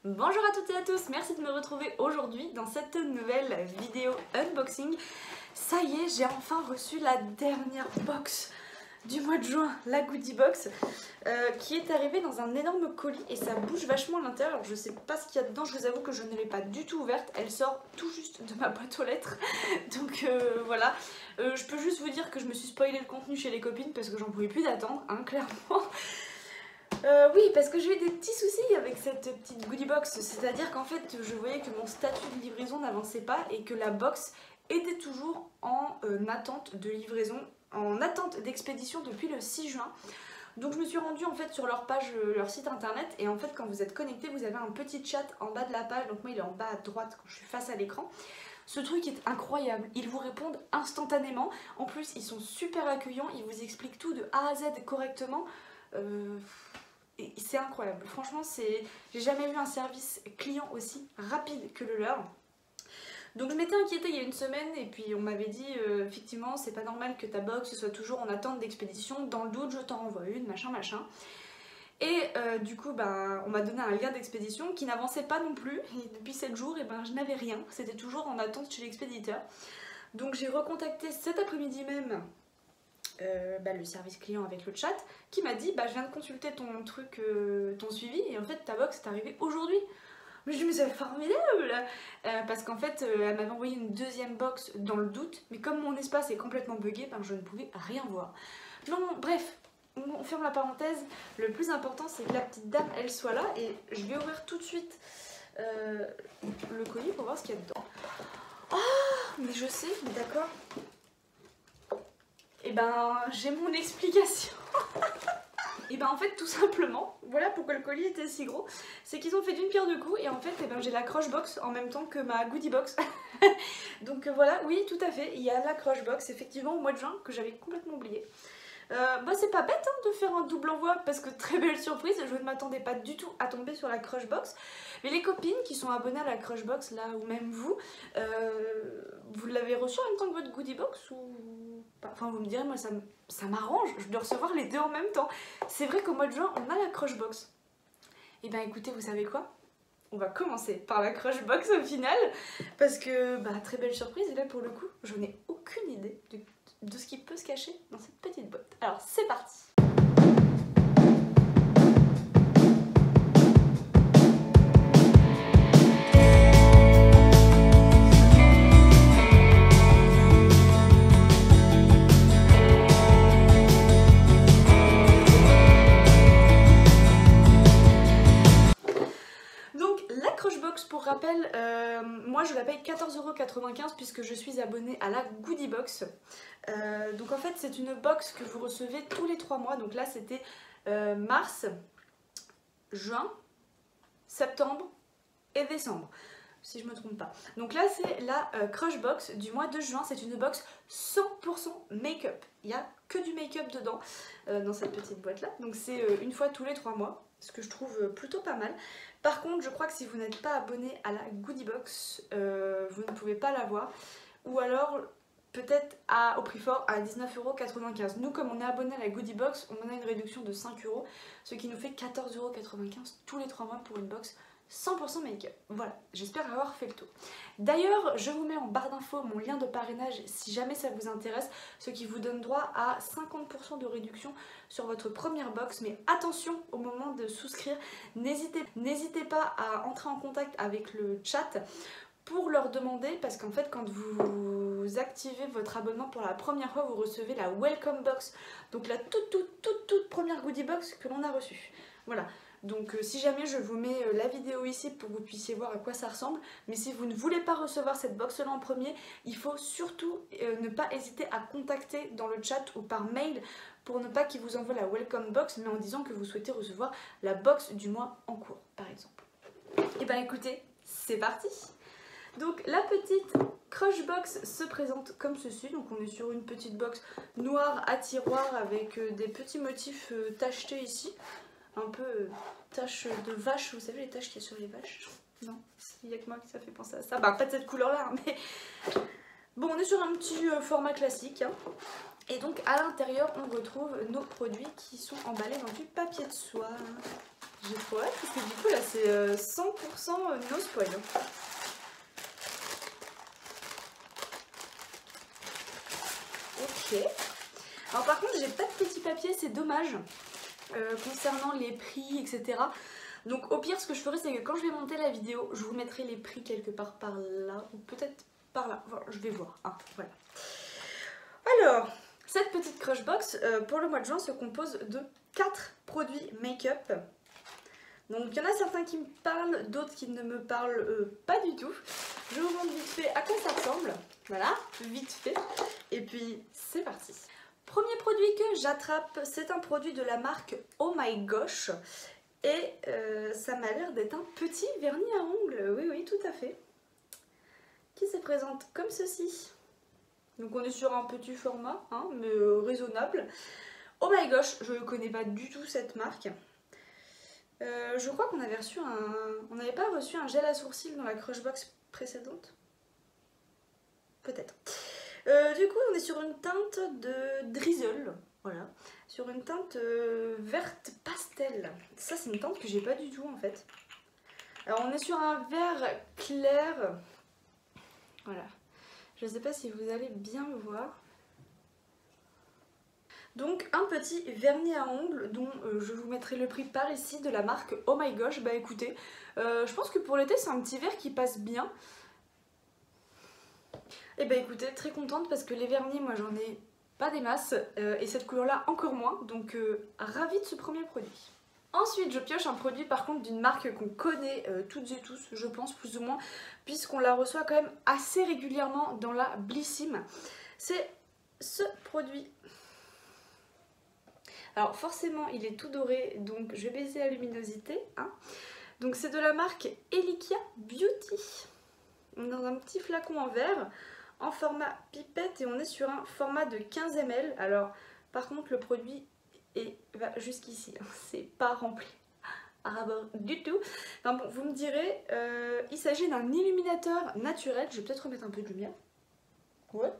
Bonjour à toutes et à tous, merci de me retrouver aujourd'hui dans cette nouvelle vidéo unboxing. Ça y est, j'ai enfin reçu la dernière box du mois de juin, la goodie box, qui est arrivée dans un énorme colis et ça bouge vachement à l'intérieur. Alors je sais pas ce qu'il y a dedans, je vous avoue que je ne l'ai pas du tout ouverte, elle sort tout juste de ma boîte aux lettres. Donc voilà, je peux juste vous dire que je me suis spoilé le contenu chez les copines parce que j'en pouvais plus d'attendre, hein, clairement. Oui, parce que j'ai eu des petits soucis avec cette petite goodie box, c'est-à-dire qu'en fait je voyais que mon statut de livraison n'avançait pas et que la box était toujours en attente de livraison, en attente d'expédition depuis le 6 juin. Donc je me suis rendue en fait sur leur page, leur site internet, et en fait quand vous êtes connecté vous avez un petit chat en bas de la page, donc moi il est en bas à droite quand je suis face à l'écran. Ce truc est incroyable, ils vous répondent instantanément, en plus ils sont super accueillants, ils vous expliquent tout de A à Z correctement. C'est incroyable, franchement j'ai jamais vu un service client aussi rapide que le leur. Donc je m'étais inquiétée il y a une semaine et puis on m'avait dit effectivement c'est pas normal que ta box soit toujours en attente d'expédition, dans le doute je t'en renvoie une, machin machin. Et du coup on m'a donné un lien d'expédition qui n'avançait pas non plus, et depuis 7 jours je n'avais rien, c'était toujours en attente chez l'expéditeur. Donc j'ai recontacté cet après-midi même le service client avec le chat, qui m'a dit je viens de consulter ton truc, ton suivi, et en fait ta box est arrivée aujourd'hui. Mais je me suis dit, c'est formidable, parce qu'en fait elle m'avait envoyé une deuxième box dans le doute, mais comme mon espace est complètement buggé, je ne pouvais rien voir. Non, bref, on ferme la parenthèse. Le plus important c'est que la petite dame elle soit là, et je vais ouvrir tout de suite le colis pour voir ce qu'il y a dedans. Oh, mais je sais, mais d'accord. Et j'ai mon explication. Et en fait tout simplement, voilà pourquoi le colis était si gros, c'est qu'ils ont fait d'une pierre deux coups, et en fait j'ai la crush box en même temps que ma goodie box. Donc voilà, oui tout à fait, il y a la crush box effectivement au mois de juin que j'avais complètement oublié. C'est pas bête de faire un double envoi, parce que très belle surprise, je ne m'attendais pas du tout à tomber sur la crush box. Mais les copines qui sont abonnées à la crush box là, ou même vous, vous l'avez reçu en même temps que votre goodie box ou pas? Enfin vous me direz, moi ça m'arrange, je dois recevoir les deux en même temps. C'est vrai qu'au mois de juin on a la crush box. Et écoutez, vous savez quoi? On va commencer par la crush box au final, parce que très belle surprise, et là pour le coup je n'ai aucune idée de ce qui peut se cacher dans cette petite boîte. Alors c'est parti. Pour rappel, moi je la paye 14,95 € puisque je suis abonnée à la goodie box. Donc en fait c'est une box que vous recevez tous les 3 mois. Donc là c'était mars, juin, septembre et décembre, si je me trompe pas. Donc là c'est la crush box du mois de juin. C'est une box 100% make-up. Il n'y a que du make-up dedans, dans cette petite boîte là. Donc c'est une fois tous les 3 mois, ce que je trouve plutôt pas mal. Par contre je crois que si vous n'êtes pas abonné à la goodie box, vous ne pouvez pas l'avoir, ou alors peut-être au prix fort à 19,95 €. Nous comme on est abonné à la goodie box, on a une réduction de 5 €, ce qui nous fait 14,95 € tous les 3 mois pour une box 100% make-up. Voilà, j'espère avoir fait le tour. D'ailleurs, je vous mets en barre d'infos mon lien de parrainage si jamais ça vous intéresse, ce qui vous donne droit à 50% de réduction sur votre première box. Mais attention au moment de souscrire, n'hésitez pas à entrer en contact avec le chat pour leur demander, parce qu'en fait quand vous activez votre abonnement pour la première fois, vous recevez la welcome box, donc la toute première goodie box que l'on a reçue. Voilà. Donc si jamais je vous mets la vidéo ici pour que vous puissiez voir à quoi ça ressemble, mais si vous ne voulez pas recevoir cette box là en premier, il faut surtout ne pas hésiter à contacter dans le chat ou par mail pour ne pas qu'ils vous envoient la welcome box, mais en disant que vous souhaitez recevoir la box du mois en cours par exemple. Et écoutez, c'est parti. Donc la petite crush box se présente comme ceci. Donc on est sur une petite box noire à tiroir avec des petits motifs tachetés ici. Un peu taches de vache, vous savez les taches qu'il y a sur les vaches? Non, il n'y a que moi qui ça fait penser à ça. Pas de cette couleur là, mais bon, on est sur un petit format classique, hein. Et donc à l'intérieur on retrouve nos produits qui sont emballés dans du papier de soie. J'ai trop hâte parce que du coup là c'est 100% no spoil. Ok. Alors par contre j'ai pas de petit papier, c'est dommage concernant les prix etc. Donc au pire ce que je ferai c'est que quand je vais monter la vidéo je vous mettrai les prix quelque part par là ou peut-être par là, voilà, je vais voir. Ah, voilà. Alors cette petite Crushbox pour le mois de juin se compose de 4 produits make-up. Donc il y en a certains qui me parlent, d'autres qui ne me parlent pas du tout. Je vais vous montre vite fait à quoi ça ressemble. Voilà, vite fait. Et puis c'est parti. Premier produit que j'attrape, c'est un produit de la marque Oh My Gosh. Et ça m'a l'air d'être un petit vernis à ongles. Oui, oui, tout à fait. Qui se présente comme ceci. Donc on est sur un petit format, hein, mais raisonnable. Oh My Gosh, je ne connais pas du tout cette marque. Je crois qu'on avait reçu on n'avait pas reçu un gel à sourcils dans la Crushbox précédente. Peut-être. Du coup, on est sur une teinte de Drizzle. Voilà. Sur une teinte verte pastel. Ça, c'est une teinte que j'ai pas du tout en fait. Alors, on est sur un vert clair. Voilà. Je ne sais pas si vous allez bien le voir. Donc un petit vernis à ongles dont je vous mettrai le prix par ici de la marque Oh My Gosh. Bah écoutez, je pense que pour l'été c'est un petit vert qui passe bien. Et bah écoutez, très contente parce que les vernis moi j'en ai pas des masses et cette couleur là encore moins. Donc ravie de ce premier produit. Ensuite je pioche un produit par contre d'une marque qu'on connaît toutes et tous, je pense plus ou moins, puisqu'on la reçoit quand même assez régulièrement dans la Blissim. C'est ce produit. Alors forcément il est tout doré donc je vais baisser la luminosité. Hein. Donc c'est de la marque Elikia Beauty. On est dans un petit flacon en verre en format pipette et on est sur un format de 15 ml. Alors par contre le produit va jusqu'ici, c'est pas rempli à ras du tout. Enfin bon, vous me direz, il s'agit d'un illuminateur naturel. Je vais peut-être remettre un peu de lumière. Ouais.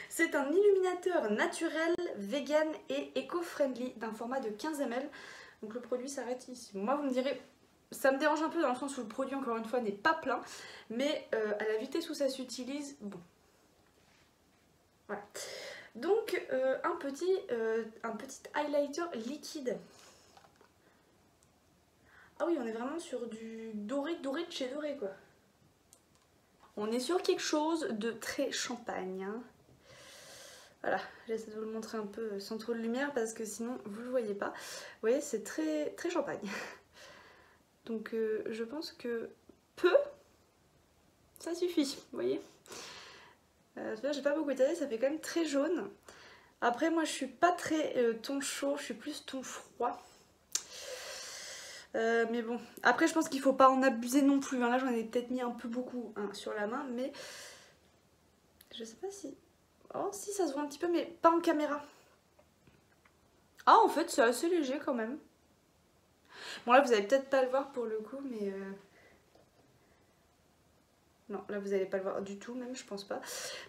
C'est un illuminateur naturel, vegan et éco-friendly d'un format de 15 ml. Donc le produit s'arrête ici. Moi vous me direz, ça me dérange un peu dans le sens où le produit encore une fois n'est pas plein. Mais à la vitesse où ça s'utilise, bon. Voilà. Donc un petit highlighter liquide. Ah oui, on est vraiment sur du doré de chez doré quoi. On est sur quelque chose de très champagne. Hein. Voilà, j'essaie de vous le montrer un peu sans trop de lumière parce que sinon vous le voyez pas. Vous voyez, c'est très, très champagne. Donc je pense que peu, ça suffit, vous voyez. J'ai pas beaucoup étalé, ça fait quand même très jaune. Après moi je suis pas très ton chaud, je suis plus ton froid. Mais bon, après je pense qu'il faut pas en abuser non plus. Hein. Là j'en ai peut-être mis un peu beaucoup hein, sur la main, mais je sais pas si... Oh si ça se voit un petit peu mais pas en caméra. Ah en fait c'est assez léger quand même. Bon là vous allez peut-être pas le voir pour le coup mais... Non là vous allez pas le voir du tout même je pense pas.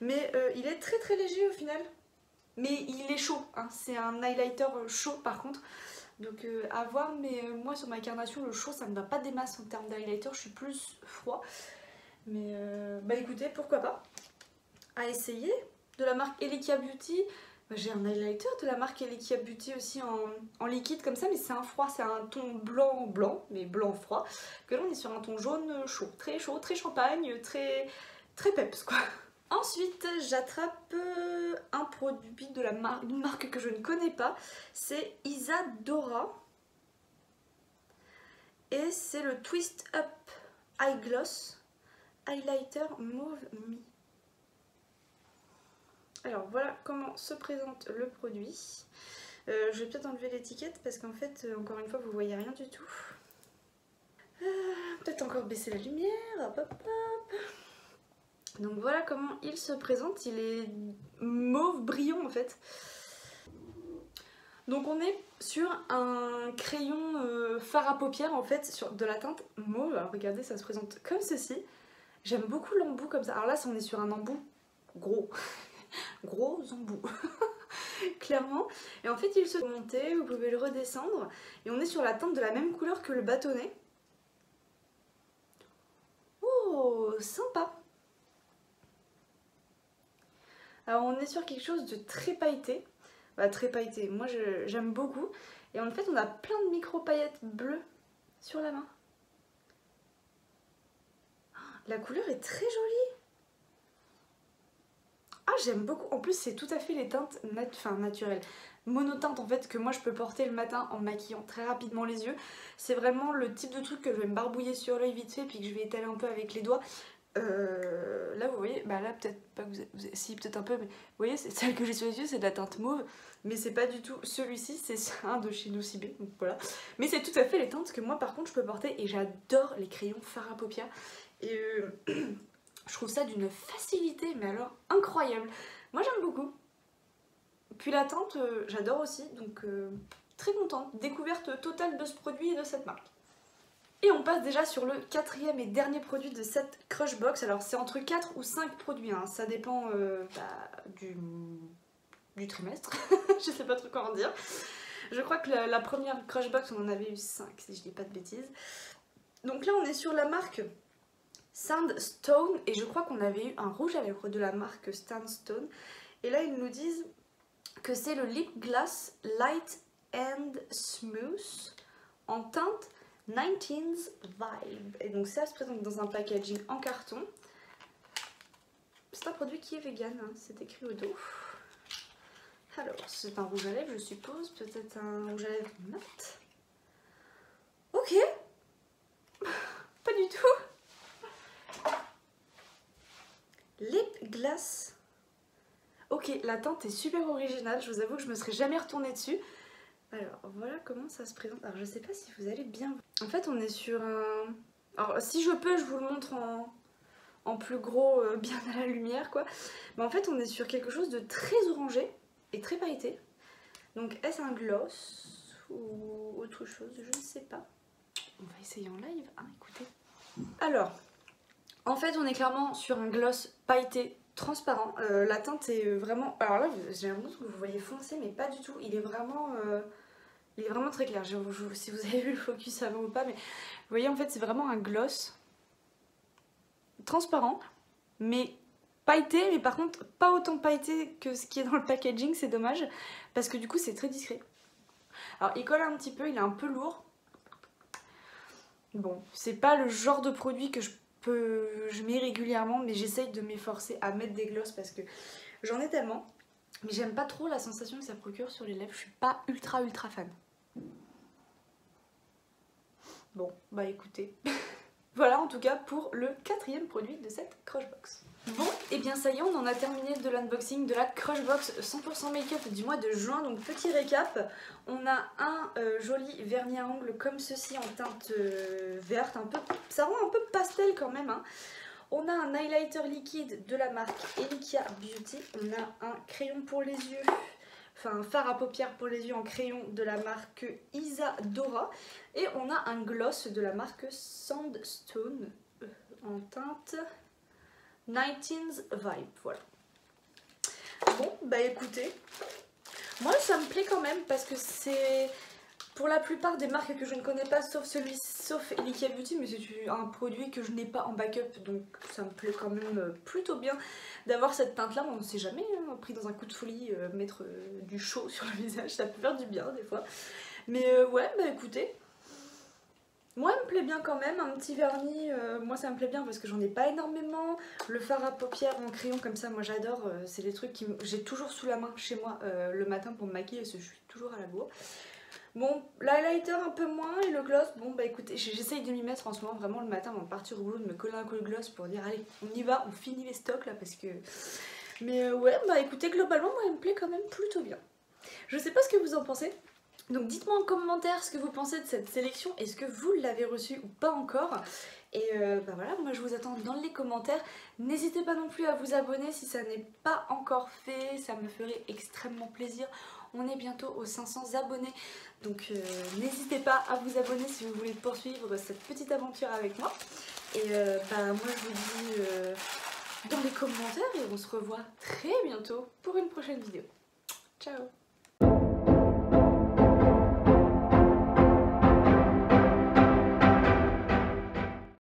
Mais il est très très léger au final. Mais il est chaud, hein. C'est un highlighter chaud par contre. Donc à voir mais moi sur ma carnation le chaud ça me va pas des masses en termes d'highlighter. Je suis plus froid. Mais bah écoutez pourquoi pas. À essayer. De la marque Elikia Beauty. J'ai un highlighter de la marque Elikia Beauty aussi en liquide comme ça, mais c'est un froid, c'est un ton blanc, mais blanc froid. Que là on est sur un ton jaune chaud, très champagne, très peps quoi. Ensuite j'attrape un produit de d'une marque que je ne connais pas, c'est Isadora. Et c'est le Twist Up Eye Gloss Highlighter Mauve Mi. Alors voilà comment se présente le produit. Je vais peut-être enlever l'étiquette parce qu'en fait, encore une fois, vous voyez rien du tout. Peut-être encore baisser la lumière. Hop, hop, hop. Donc voilà comment il se présente. Il est mauve brillant en fait. Donc on est sur un crayon fard à paupières en fait, sur de la teinte mauve. Alors regardez, ça se présente comme ceci. J'aime beaucoup l'embout comme ça. Alors là, on est sur un embout gros. gros embout. Clairement. Et en fait il se monter, vous pouvez le redescendre. Et on est sur la teinte de la même couleur que le bâtonnet. Oh, sympa. Alors on est sur quelque chose de très pailleté. Bah, très pailleté, moi j'aime beaucoup. Et en fait on a plein de micro paillettes bleues sur la main. La couleur est très jolie. Ah, j'aime beaucoup. En plus c'est tout à fait les teintes naturelles. Monoteintes en fait que moi je peux porter le matin en maquillant très rapidement les yeux. C'est vraiment le type de truc que je vais me barbouiller sur l'œil vite fait puis que je vais étaler un peu avec les doigts. Là vous voyez, bah là peut-être pas que si peut-être un peu, mais vous voyez c'est celle que j'ai sur les yeux, c'est de la teinte mauve, mais c'est pas du tout celui-ci, c'est un de chez Nocibé, donc voilà. Mais c'est tout à fait les teintes que moi par contre je peux porter et j'adore les crayons fard à paupières et je trouve ça d'une facilité mais alors incroyable. Moi j'aime beaucoup. Puis la teinte j'adore aussi, donc très contente, découverte totale de ce produit et de cette marque. Et on passe déjà sur le quatrième et dernier produit de cette Crushbox. Alors c'est entre 4 ou 5 produits, hein. Ça dépend du trimestre, je sais pas trop quoi en dire. Je crois que la première Crushbox on en avait eu 5 si je dis pas de bêtises. Donc là on est sur la marque Sandstone et je crois qu'on avait eu un rouge à lèvres de la marque Sandstone. Et là ils nous disent que c'est le Lip Gloss Light and Smooth en teinte 19's Vibe. Et donc ça se présente dans un packaging en carton. C'est un produit qui est vegan, hein, c'est écrit au dos. Alors c'est un rouge à lèvres je suppose, peut-être un rouge à lèvres mat. Ok. Pas du tout. Lip Gloss. Ok, la teinte est super originale, je vous avoue que je me serais jamais retournée dessus. Alors voilà comment ça se présente. Alors je sais pas si vous allez bien. En fait on est sur un... Alors si je peux je vous le montre en plus gros bien à la lumière quoi. Mais en fait on est sur quelque chose de très orangé et très pailleté. Donc est-ce un gloss ou autre chose? Je ne sais pas. On va essayer en live, hein, écoutez. Alors en fait on est clairement sur un gloss pailleté transparent. La teinte est vraiment... Alors là j'ai l'impression que vous voyez foncé mais pas du tout. Il est vraiment très clair. Si vous avez vu le focus avant ou pas, mais vous voyez en fait c'est vraiment un gloss transparent mais pailleté, mais par contre pas autant pailleté que ce qui est dans le packaging, c'est dommage parce que du coup c'est très discret. Alors il colle un petit peu, il est un peu lourd. Bon, c'est pas le genre de produit que je mets régulièrement, mais j'essaye de m'efforcer à mettre des glosses parce que j'en ai tellement. Mais j'aime pas trop la sensation que ça procure sur les lèvres, je suis pas ultra fan. Bon, bah écoutez, voilà en tout cas pour le quatrième produit de cette Crushbox. Bon, et bien ça y est, on en a terminé de l'unboxing de la Crushbox 100% make-up du mois de juin. Donc petit récap, on a un joli vernis à ongles comme ceci en teinte verte, un peu, ça rend un peu pastel quand même, hein. On a un highlighter liquide de la marque Elikia Beauty, on a un crayon pour les yeux, enfin un fard à paupières pour les yeux en crayon de la marque Isadora, et on a un gloss de la marque Sandstone en teinte 19's Vibe, voilà. Bon, bah écoutez, moi ça me plaît quand même parce que c'est pour la plupart des marques que je ne connais pas, sauf Elikia Beauty, mais c'est un produit que je n'ai pas en backup, donc ça me plaît quand même plutôt bien d'avoir cette teinte là. On ne sait jamais, hein, pris dans un coup de folie, mettre du chaud sur le visage, ça peut faire du bien des fois. Mais ouais, bah écoutez, moi elle me plaît bien quand même, un petit vernis, moi ça me plaît bien parce que j'en ai pas énormément. Le fard à paupières en crayon comme ça, moi j'adore, c'est les trucs que j'ai toujours sous la main chez moi le matin pour me maquiller parce que je suis toujours à la bourre. Bon, l'highlighter un peu moins et le gloss, bon bah écoutez, j'essaye de m'y mettre en ce moment vraiment le matin avant de partir au boulot, de me coller un coup de gloss pour dire allez, on y va, on finit les stocks là parce que... Mais ouais, bah écoutez, globalement moi elle me plaît quand même plutôt bien. Je sais pas ce que vous en pensez. Donc dites-moi en commentaire ce que vous pensez de cette sélection, est-ce que vous l'avez reçue ou pas encore. Et bah voilà, moi je vous attends dans les commentaires. N'hésitez pas non plus à vous abonner si ça n'est pas encore fait, ça me ferait extrêmement plaisir. On est bientôt aux 500 abonnés, donc n'hésitez pas à vous abonner si vous voulez poursuivre cette petite aventure avec moi. Et bah moi je vous dis dans les commentaires et on se revoit très bientôt pour une prochaine vidéo. Ciao!